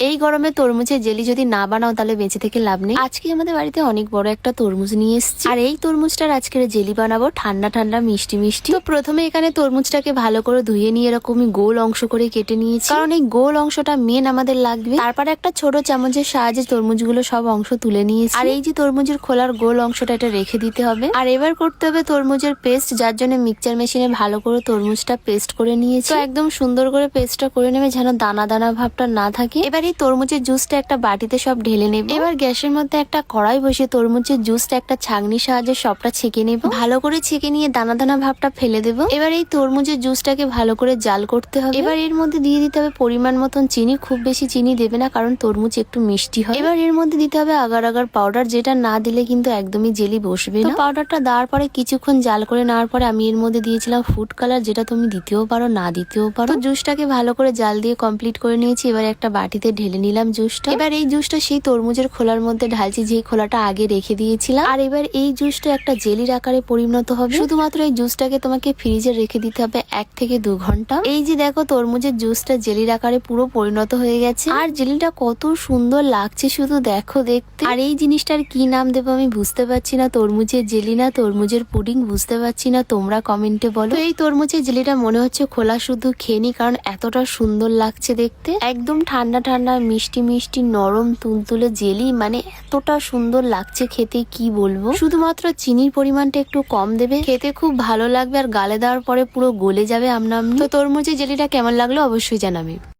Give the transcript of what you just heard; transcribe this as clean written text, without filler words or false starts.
এই গরমে তরমুজের জেলি যদি না বানাও তাহলে বেঁচে থেকে লাভ নেই। আজকে আমাদের বাড়িতে অনেক বড় একটা তরমুজ নিয়ে এসেছি, আর এই তরমুজটার আজকের জেলি বানাবো ঠান্ডা ঠান্ডা মিষ্টি মিষ্টি। তো প্রথমে এখানে তরমুজটাকে ভালো করে ধুয়ে নিয়ে এরকমই গোল অংশ করে কেটে নিয়েছি, কারণ এই গোল অংশটা মেন আমাদের লাগবে। তারপরে একটা ছোট চামচের সাহায্যে তরমুজগুলো সব অংশ তুলে নিয়েছি, আর এই যে তরমুজের খোলার গোল অংশটা এটা রেখে দিতে হবে। আর এবার করতে হবে তরমুজের পেস্ট, যার জন্য মিক্সচার মেশিনে ভালো করে তরমুজটা পেস্ট করে নিয়েছি। তো একদম সুন্দর করে পেস্টটা করে নেবে যেন দানা দানা ভাবটা না থাকে। এবার এই তরমুজের জুসটা একটা বাটিতে সব ঢেলে নেব। এবার গ্যাসের মধ্যে একটা কড়াই বসিয়ে তরমুজের জুসটা একটা ছাঁকনির সাহায্যে সবটা ছেঁকে নেব। ভালো করে ছেঁকে নিয়ে দানা দানা ভাবটা ফেলে দেব। এবার এই তরমুজের জুসটাকে ভালো করে জাল করতে হবে। এবার এর মধ্যে দিয়ে দিতে হবে পরিমাণ মতন চিনি, খুব বেশি চিনি দেবে না কারণ তরমুজ একটু মিষ্টি হয়। এবার এর মধ্যে দিতে হবে আগার আগার পাউডার, যেটা না দিলে কিন্তু একদমই জেলি বসবে না। পাউডারটা দেওয়ার পরে কিছুক্ষণ জাল করে নেওয়ার পরে আমি এর মধ্যে দিয়েছিলাম ফুড কালার, যেটা তুমি দিতেও পারো না দিতেও পারো। জুসটাকে ভালো করে জাল দিয়ে কমপ্লিট করে নিয়েছি। এবার একটা বাটিতে ঢেলে নিলাম জুসটা। এবার এই জুসটা সেই তরমুজের খোলার মধ্যে ঢালছি, যে খোলাটা আগে রেখে দিয়েছিলাম। আর এবার এই জুসটা একটা জেলির আকারে পরিণত হবে। শুধুমাত্র এই জুসটাকে তোমাকে ফ্রিজে রেখে দিতে হবে 1 থেকে 2 ঘন্টা। এই যে দেখো তরমুজের জুসটা জেলির আকারে পুরো পরিণত হয়ে গেছে, আর জেলিটা কত সুন্দর লাগছে শুধু দেখো দেখতে। আর এই জিনিসটার কি নাম দেবো আমি বুঝতে পারছি না, তরমুজের জেলি না তরমুজের পুডিং বুঝতে পারছি না, তোমরা কমেন্টে বলো। এই তরমুজের জেলিটা মনে হচ্ছে খোলা শুধু খেয়ে নি, কারণ এতটা সুন্দর লাগছে দেখতে। একদম ঠান্ডা ঠান্ডা মিষ্টি মিষ্টি নরম তুলতুলে জেলি, মানে এতটা সুন্দর লাগছে খেতে কি বলবো। শুধুমাত্র চিনির পরিমাণটা একটু কম দেবে, খেতে খুব ভালো লাগবে, আর গালে দেওয়ার পরে পুরো গলে যাবে আমনা আমনি। তো তরমুজের জেলিটা কেমন লাগলো অবশ্যই জানাবে।